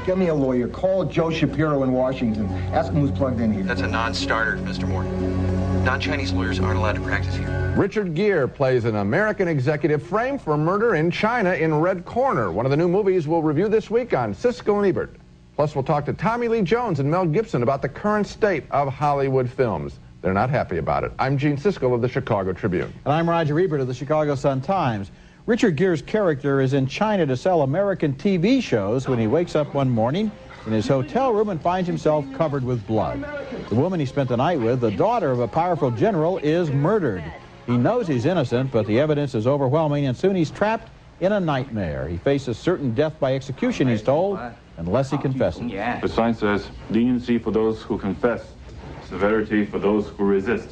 Get me a lawyer. Call Joe Shapiro in Washington. Ask him who's plugged in here. That's a non-starter, Mr. Moore. Non-Chinese lawyers aren't allowed to practice here. Richard Gere plays an American executive framed for murder in China in Red Corner, one of the new movies we'll review this week on Siskel and Ebert. Plus, we'll talk to Tommy Lee Jones and Mel Gibson about the current state of Hollywood films. They're not happy about it. I'm Gene Siskel of the Chicago Tribune. And I'm Roger Ebert of the Chicago Sun-Times. Richard Gere's character is in China to sell American TV shows when he wakes up one morning in his hotel room and finds himself covered with blood. The woman he spent the night with, the daughter of a powerful general, is murdered. He knows he's innocent, but the evidence is overwhelming, and soon he's trapped in a nightmare. He faces certain death by execution, he's told, unless he confesses. The sign says, leniency for those who confess, severity for those who resist.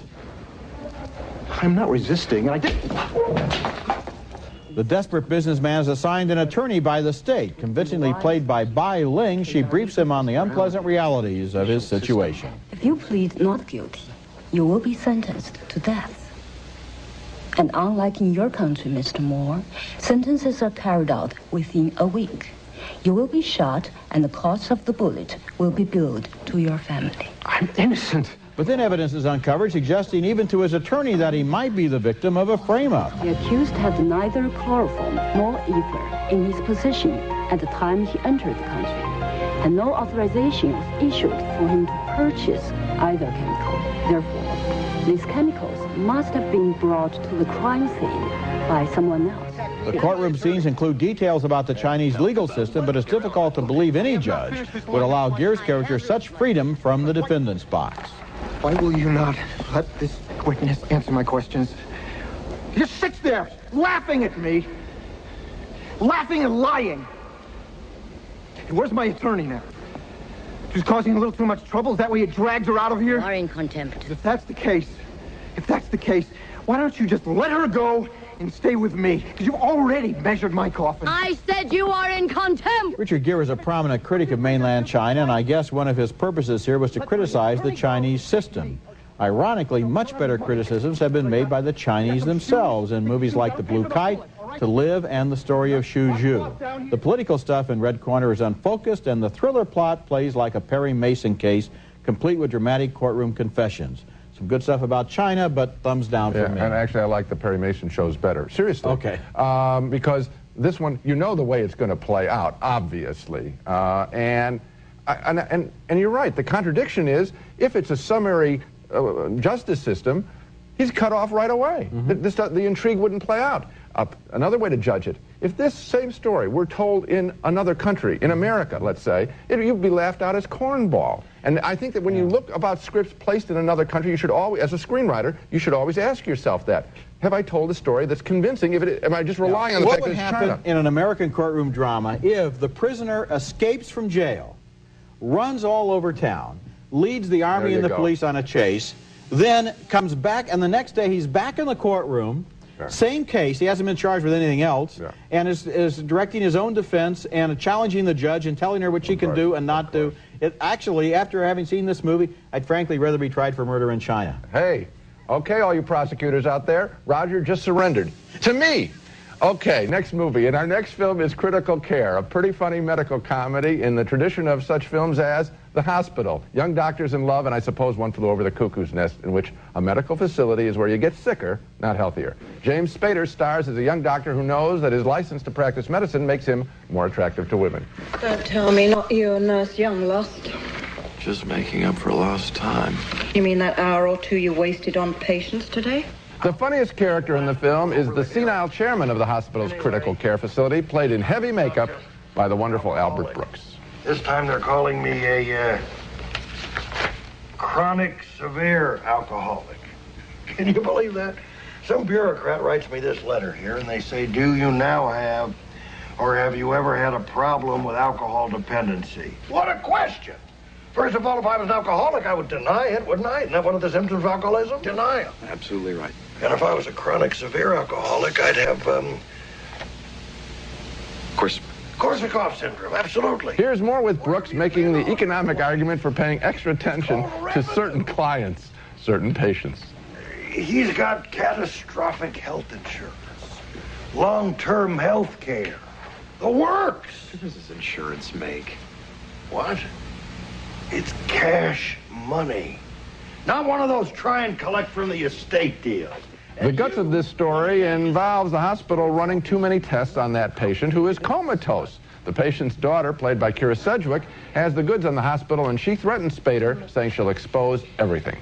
I'm not resisting. I did. The desperate businessman is assigned an attorney by the state. Convincingly played by Bai Ling, she briefs him on the unpleasant realities of his situation. If you plead not guilty, you will be sentenced to death. And unlike in your country, Mr. Moore, sentences are carried out within a week. You will be shot, and the cost of the bullet will be billed to your family. I'm innocent. But then evidence is uncovered suggesting even to his attorney that he might be the victim of a frame-up. The accused had neither chloroform nor ether in his possession at the time he entered the country, and no authorization was issued for him to purchase either chemical. Therefore, these chemicals must have been brought to the crime scene by someone else. The courtroom scenes include details about the Chinese legal system, but it's difficult to believe any judge would allow Gere's character such freedom from the defendant's box. Why will you not let this witness answer my questions? He just sits there, laughing at me. Laughing and lying. And where's my attorney now? She's causing a little too much trouble? Is that why you dragged her out of here? You are in contempt. If that's the case, why don't you just let her go and stay with me? Because you've already measured my coffin. I said you are in contempt! Richard Gere is a prominent critic of mainland China, and I guess one of his purposes here was to criticize the Chinese system. Ironically, much better criticisms have been made by the Chinese themselves in movies like The Blue Kite, To Live, and The Story of Xu Zhu. The political stuff in Red Corner is unfocused, and the thriller plot plays like a Perry Mason case, complete with dramatic courtroom confessions. Some good stuff about China, but thumbs down for me. And actually, I like the Perry Mason shows better. Seriously. Okay. Because this one, you know the way it's going to play out, obviously. And you're right. The contradiction is, if it's a summary justice system, he's cut off right away. The intrigue wouldn't play out. Another way to judge it, if this same story were told in another country, in America, let's say, you'd be laughed out as cornball. And I think that when you look about scripts placed in another country, you should always, as a screenwriter, you should always ask yourself that. Have I told a story that's convincing? Am I just relying on the fact that it's China? What would happen in an American courtroom drama if the prisoner escapes from jail, runs all over town, leads the army and the police on a chase, then comes back, and the next day he's back in the courtroom, same case, he hasn't been charged with anything else, and is directing his own defense and challenging the judge and telling her what she can do and not do. Actually, after having seen this movie, I'd frankly rather be tried for murder in China. Hey, okay, all you prosecutors out there, Roger just surrendered. To me! Okay, next movie. And our next film is Critical Care, a pretty funny medical comedy in the tradition of such films as The Hospital, Young Doctors in Love, and I suppose One Flew Over the Cuckoo's Nest, in which a medical facility is where you get sicker, not healthier. James Spader stars as a young doctor who knows that his license to practice medicine makes him more attractive to women. Don't tell me not you and Nurse Young lost. Just making up for lost time. You mean that hour or two you wasted on patients today? The funniest character in the film is the senile chairman of the hospital's critical care facility, played in heavy makeup by the wonderful Albert Brooks. This time they're calling me a chronic severe alcoholic. Can you believe that? Some bureaucrat writes me this letter here, and they say, do you now have Or have you ever had a problem with alcohol dependency? What a question! First of all, if I was an alcoholic, I would deny it, wouldn't I? Isn't that one of the symptoms of alcoholism? Denial. Absolutely right. And if I was a chronic, severe alcoholic, I'd have, Korsakoff syndrome, absolutely. Here's more with Brooks making the economic argument for paying extra attention to certain clients, certain patients. He's got catastrophic health insurance, long-term health care, the works. What does this insurance make? What? It's cash money. Not one of those try and collect from the estate deals. The guts of this story involves the hospital running too many tests on that patient who is comatose. The patient's daughter, played by Kira Sedgwick, has the goods on the hospital, and she threatens Spader, saying she'll expose everything.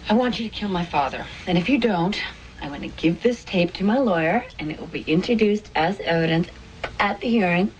I want you to kill my father. And if you don't, I'm going to give this tape to my lawyer, and it will be introduced as evidence at the hearing,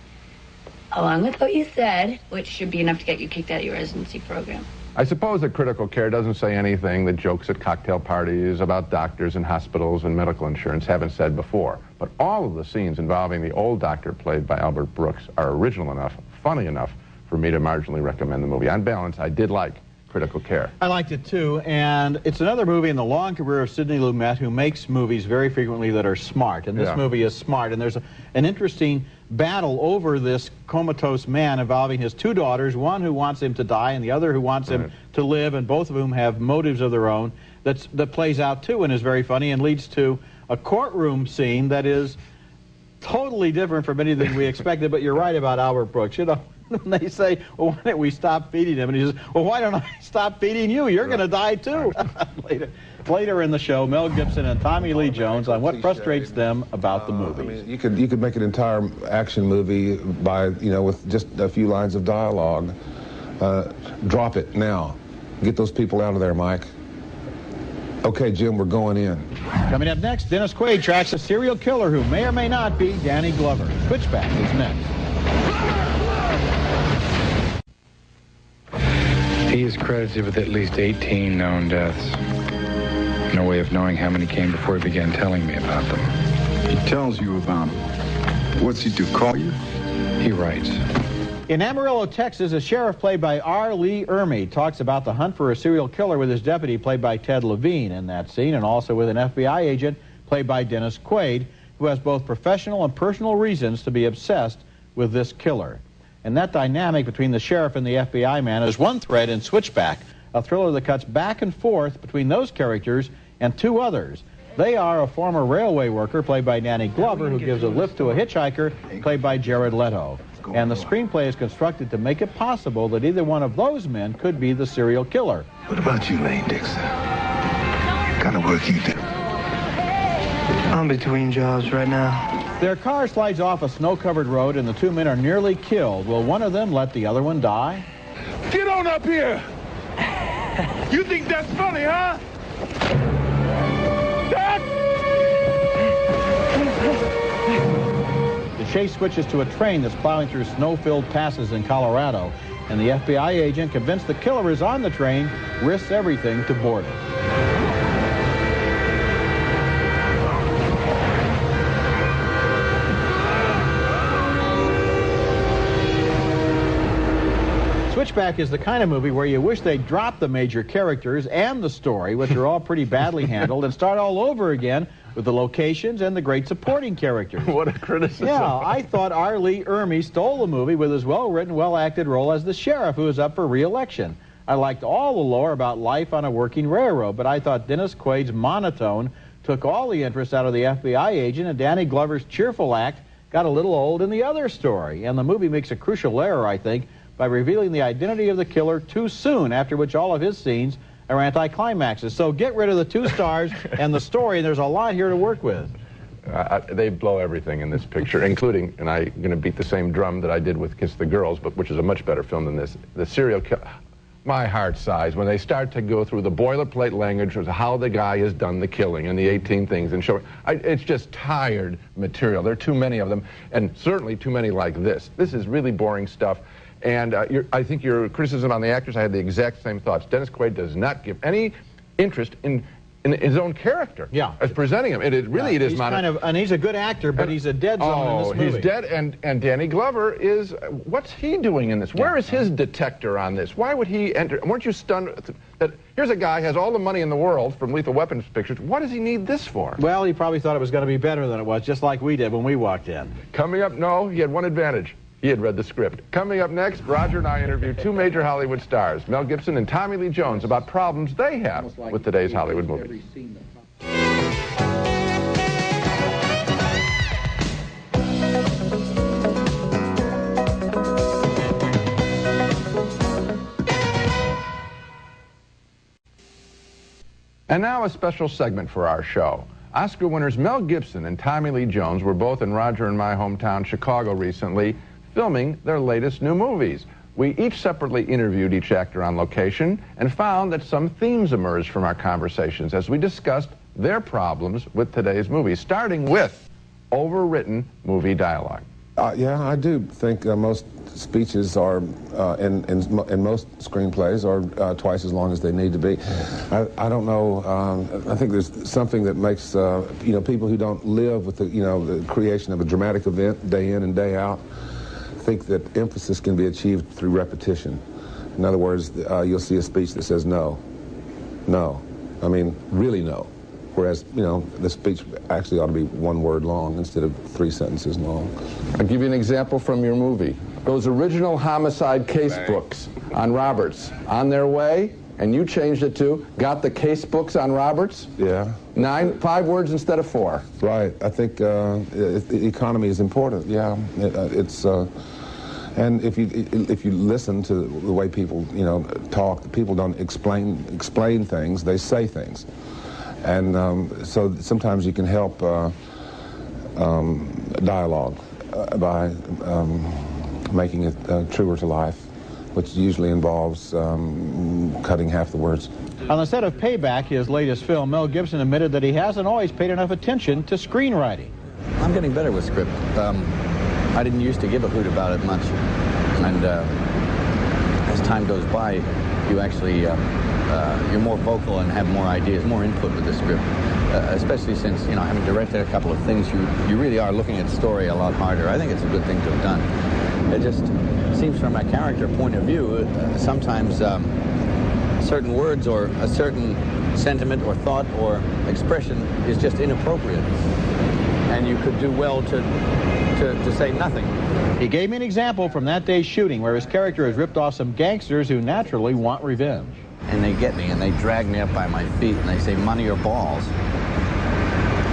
along with what you said, which should be enough to get you kicked out of your residency program. I suppose that critical care doesn't say anything that jokes at cocktail parties about doctors and hospitals and medical insurance haven't said before. But all of the scenes involving the old doctor played by Albert Brooks are original enough, funny enough, for me to marginally recommend the movie. On balance, I did like Critical Care. I liked it too, and it's another movie in the long career of Sidney Lumet, who makes movies very frequently that are smart, and this movie is smart. And there's an interesting battle over this comatose man involving his two daughters, one who wants him to die and the other who wants him to live, and both of whom have motives of their own. That plays out too and is very funny and leads to a courtroom scene that is totally different from anything we expected. But you're right about Albert Brooks. You know, when they say, well, why don't we stop feeding him? And he says, well, why don't I stop feeding you? You're going to die too. Later in the show, Mel Gibson and Tommy Lee Jones on what frustrates them about the movie. I mean, you could make an entire action movie by, you know, with just a few lines of dialogue. Drop it now. Get those people out of there, Mike. Okay, Jim, we're going in. Coming up next, Dennis Quaid tracks a serial killer who may or may not be Danny Glover. Switchback is next. He is credited with at least 18 known deaths. No way of knowing how many came before he began telling me about them. He tells you about them. What's he do, call you? He writes. In Amarillo, Texas, a sheriff played by R. Lee Ermey talks about the hunt for a serial killer with his deputy played by Ted Levine in that scene, and also with an FBI agent played by Dennis Quaid, who has both professional and personal reasons to be obsessed with this killer. And that dynamic between the sheriff and the FBI man is one thread in Switchback, a thriller that cuts back and forth between those characters and two others. They are a former railway worker, played by Danny Glover, who gives a lift to a hitchhiker, played by Jared Leto. And the screenplay is constructed to make it possible that either one of those men could be the serial killer. What about you, Lane Dixon? What kind of work you do? I'm between jobs right now. Their car slides off a snow-covered road and the two men are nearly killed. Will one of them let the other one die? Get on up here! You think that's funny, huh? The chase switches to a train that's plowing through snow-filled passes in Colorado, and the FBI agent, convinced the killer is on the train, risks everything to board it. Switchback is the kind of movie where you wish they'd drop the major characters and the story, which are all pretty badly handled, and start all over again with the locations and the great supporting characters. What a criticism. Yeah, I thought R. Lee Ermey stole the movie with his well-written, well-acted role as the sheriff who is up for re-election. I liked all the lore about life on a working railroad, but I thought Dennis Quaid's monotone took all the interest out of the FBI agent, and Danny Glover's cheerful act got a little old in the other story. And the movie makes a crucial error, I think, by revealing the identity of the killer too soon, after which all of his scenes are anticlimaxes. So get rid of the two stars and the story, and there's a lot here to work with. They blow everything in this picture, including, and I'm going to beat the same drum that I did with Kiss the Girls, but which is a much better film than this, the serial killer. My heart sighs when they start to go through the boilerplate language of how the guy has done the killing and the 18 things and show. It's just tired material. There are too many of them, and certainly too many like this. This is really boring stuff. And I think your criticism on the actors, I had the exact same thoughts. Dennis Quaid does not give any interest in in his own character. Yeah. As presenting him. It is really, it is not. And he's a good actor, but he's a dead zone in this movie. He's dead, and Danny Glover is, what's he doing in this? Where is his detector on this? Why would he enter? Weren't you stunned that here's a guy has all the money in the world from Lethal Weapons pictures. What does he need this for? Well, he probably thought it was going to be better than it was, just like we did when we walked in. Coming up, no, he had one advantage. He had read the script. Coming up next, Roger and I interview two major Hollywood stars, Mel Gibson and Tommy Lee Jones, about problems they have with today's Hollywood movies. And now a special segment for our show. Oscar winners Mel Gibson and Tommy Lee Jones were both in Roger and my hometown, Chicago, recently, filming their latest new movies. We each separately interviewed each actor on location and found that some themes emerged from our conversations as we discussed their problems with today's movies, starting with overwritten movie dialogue. Yeah, I do think most speeches are, in most screenplays, are twice as long as they need to be. I don't know. I think there's something that makes people who don't live with the creation of a dramatic event day in and day out think that emphasis can be achieved through repetition. In other words, you'll see a speech that says no, no. I mean, really no. Whereas, the speech actually ought to be one word long instead of 3 sentences long. I'll give you an example from your movie. Those original homicide case books on Roberts, on their way, and you changed it to, got the case books on Roberts? Yeah. 5 words instead of 4. Right. I think economy is important. Yeah. And if you listen to the way people, talk, people don't explain things, they say things. And so sometimes you can help dialogue by making it truer to life, which usually involves cutting half the words. On the set of Payback, his latest film, Mel Gibson admitted that he hasn't always paid enough attention to screenwriting. I'm getting better with script. I didn't used to give a hoot about it much. And as time goes by, you actually you're more vocal and have more ideas, more input with the script. Especially since, having directed a couple of things, you really are looking at story a lot harder. I think it's a good thing to have done. It just seems from a character point of view, sometimes certain words or a certain sentiment or thought or expression is just inappropriate. And you could do well to say nothing. He gave me an example from that day's shooting where his character has ripped off some gangsters who naturally want revenge. And they get me and they drag me up by my feet and they say, money or balls.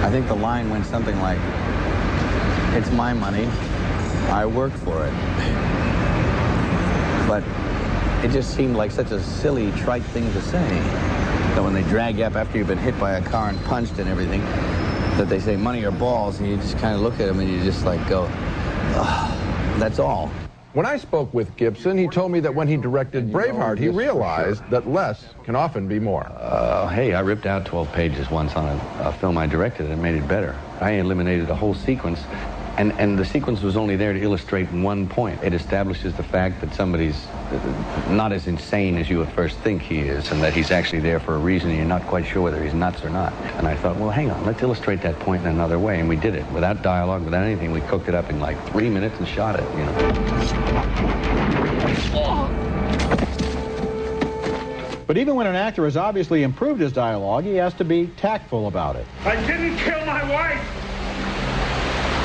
I think the line went something like, it's my money, I work for it. But it just seemed like such a silly, trite thing to say. That when they drag you up after you've been hit by a car and punched and everything, that they say money or balls, and you just kind of look at them and you just like go, ugh, that's all. When I spoke with Gibson, he told me that when he directed Braveheart, he realized that less can often be more. Hey, I ripped out 12 pages once on a film I directed and made it better. I eliminated a whole sequence, and the sequence was only there to illustrate one point. It establishes the fact that somebody's not as insane as you at first think he is, and that he's actually there for a reason and you're not quite sure whether he's nuts or not. And I thought, well, hang on, let's illustrate that point in another way, and we did it. Without dialogue, without anything, we cooked it up in like 3 minutes and shot it, But even when an actor has obviously improved his dialogue, he has to be tactful about it. I didn't kill my wife.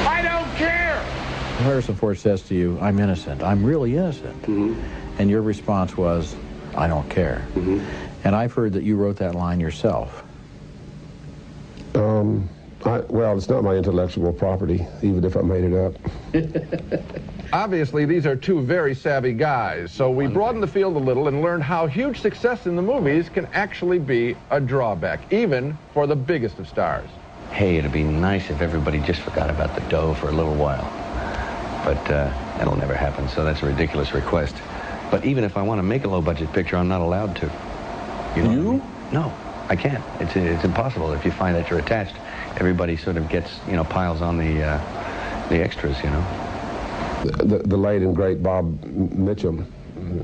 I don't care. Harrison Ford says to you, I'm innocent. I'm really innocent. Mm-hmm. And your response was, I don't care. Mm-hmm. And I've heard that you wrote that line yourself. Well, it's not my intellectual property, even if I made it up. Obviously, these are two very savvy guys, so we broadened the field a little and learned how huge success in the movies can actually be a drawback, even for the biggest of stars. Hey, it'd be nice if everybody just forgot about the dough for a little while. But that'll never happen, so that's a ridiculous request. But even if I want to make a low-budget picture, I'm not allowed to. You? No, I can't. It's impossible. If you find that you're attached, everybody sort of gets, piles on the extras, The late and great Bob Mitchum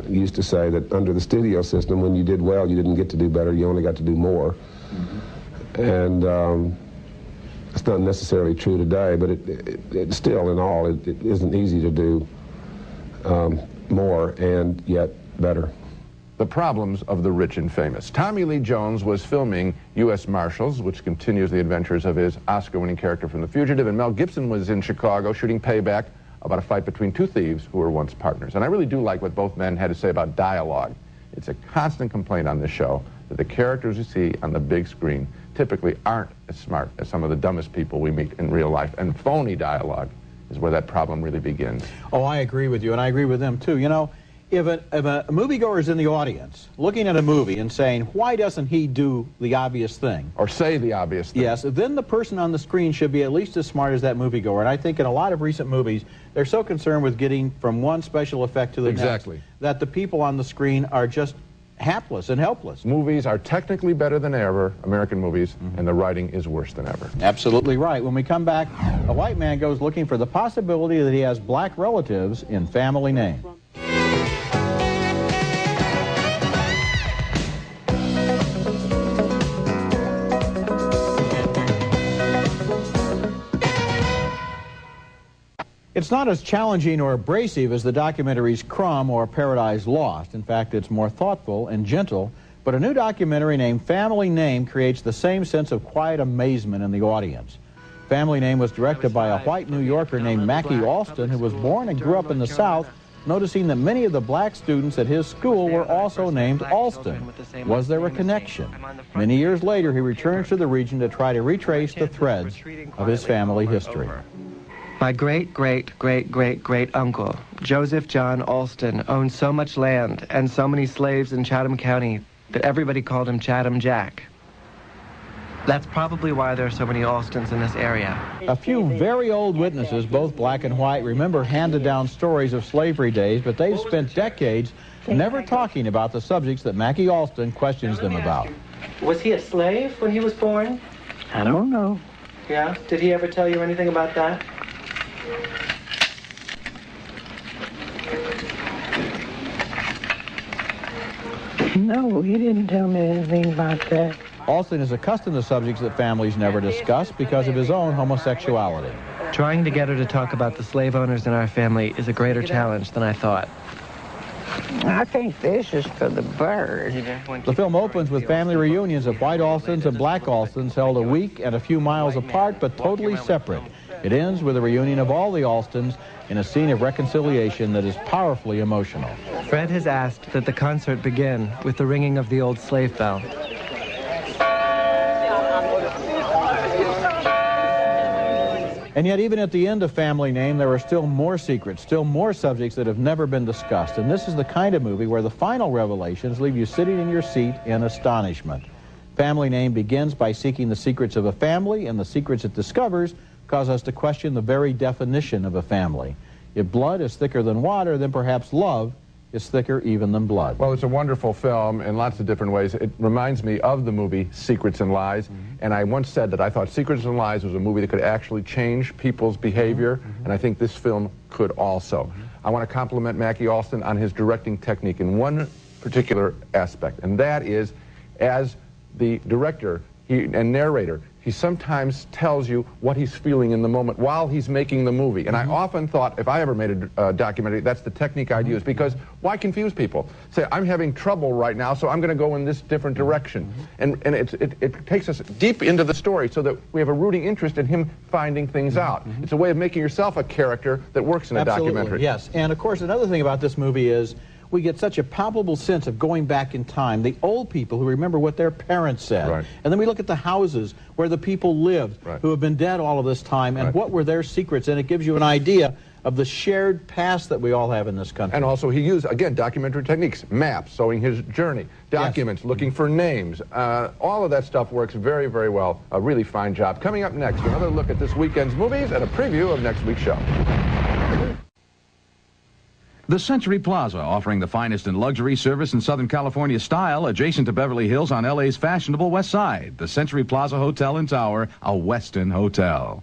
used to say that under the studio system, when you did well, you didn't get to do better, you only got to do more. Mm-hmm. And it's not necessarily true today, but it still, in all, it isn't easy to do more and yet better. The problems of the rich and famous. Tommy Lee Jones was filming U.S. Marshals, which continues the adventures of his Oscar-winning character from The Fugitive, and Mel Gibson was in Chicago shooting Payback about a fight between two thieves who were once partners. And I really do like what both men had to say about dialogue. It's a constant complaint on this show that the characters you see on the big screen typically aren't as smart as some of the dumbest people we meet in real life, and phony dialogue is where that problem really begins. Oh, I agree with you, and I agree with them too. You know, if a moviegoer is in the audience looking at a movie and saying, why doesn't he do the obvious thing? Or say the obvious thing. Yes, then the person on the screen should be at least as smart as that moviegoer. And I think in a lot of recent movies, they're so concerned with getting from one special effect to the next that the people on the screen are just hapless and helpless. Movies are technically better than ever, American movies, and the writing is worse than ever. Absolutely right. When we come back, a white man goes looking for the possibility that he has black relatives in Family Name. It's not as challenging or abrasive as the documentaries Crumb or Paradise Lost. In fact, it's more thoughtful and gentle, but a new documentary named Family Name creates the same sense of quiet amazement in the audience. Family Name was directed by a white New Yorker named Mackie Alston, who was born and grew up in the South, noticing that many of the black students at his school were also named Alston. Was there a connection? Many years later, he returns to the region to try to retrace the threads of his family history. My great-great-great-great-great-uncle, Joseph John Alston, owned so much land and so many slaves in Chatham County that everybody called him Chatham Jack. That's probably why there are so many Alstons in this area. A few very old witnesses, both black and white, remember handed-down stories of slavery days, but they've spent decades never talking about the subjects that Mackie Alston questions them about. Was he a slave when he was born? I don't know. Yeah? Did he ever tell you anything about that? No, he didn't tell me anything about that. Alston is accustomed to subjects that families never discuss because of his own homosexuality. Trying to get her to talk about the slave owners in our family is a greater challenge than I thought. I think this is for the bird. The film opens with family reunions of white Alstons and black Alstons held a week and a few miles apart but totally separate. It ends with a reunion of all the Alstons in a scene of reconciliation that is powerfully emotional. Fred has asked that the concert begin with the ringing of the old slave bell. And yet, even at the end of Family Name, there are still more secrets, still more subjects that have never been discussed. And this is the kind of movie where the final revelations leave you sitting in your seat in astonishment. Family Name begins by seeking the secrets of a family, and the secrets it discovers cause us to question the very definition of a family. If blood is thicker than water, then perhaps love is thicker even than blood. Well, it's a wonderful film in lots of different ways. It reminds me of the movie Secrets and Lies, and I once said that I thought Secrets and Lies was a movie that could actually change people's behavior, and I think this film could also. I want to compliment Mackie Alston on his directing technique in one particular aspect, and that is, as the director and narrator, he sometimes tells you what he's feeling in the moment while he's making the movie. And I often thought, if I ever made a documentary, that's the technique I'd use, because why confuse people? Say, I'm having trouble right now, so I'm going to go in this different direction. And it takes us deep into the story so that we have a rooting interest in him finding things out. It's a way of making yourself a character that works in a documentary. Yes, and of course, another thing about this movie is we get such a palpable sense of going back in time. The old people who remember what their parents said. Right. And then we look at the houses where the people lived who have been dead all of this time, and what were their secrets. And it gives you an idea of the shared past that we all have in this country. And also he used, again, documentary techniques, maps, showing his journey, documents, looking for names. All of that stuff works very, very well. A really fine job. Coming up next, another look at this weekend's movies and a preview of next week's show. The Century Plaza, offering the finest in luxury service in Southern California style, adjacent to Beverly Hills on LA's fashionable West Side. The Century Plaza Hotel and Tower, a Westin hotel.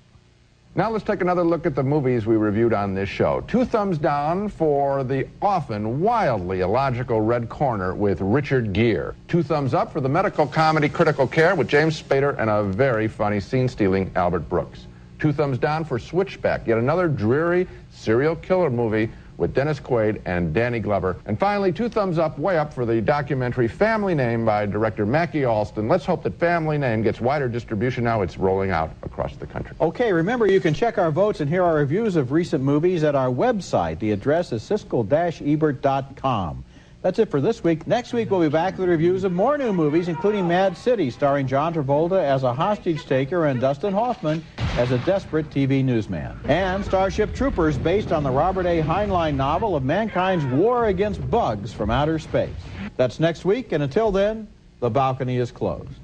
Now let's take another look at the movies we reviewed on this show. 2 thumbs down for the often wildly illogical Red Corner with Richard Gere. 2 thumbs up for the medical comedy Critical Care with James Spader and a very funny scene-stealing Albert Brooks. 2 thumbs down for Switchback, yet another dreary serial killer movie with Dennis Quaid and Danny Glover. And finally, 2 thumbs up, way up for the documentary Family Name by director Mackie Alston. Let's hope that Family Name gets wider distribution now. It's rolling out across the country. Okay, remember you can check our votes and hear our reviews of recent movies at our website. The address is Siskel-Ebert.com. That's it for this week. Next week, we'll be back with reviews of more new movies, including Mad City, starring John Travolta as a hostage taker and Dustin Hoffman as a desperate TV newsman. And Starship Troopers, based on the Robert A. Heinlein novel of mankind's war against bugs from outer space. That's next week, and until then, the balcony is closed.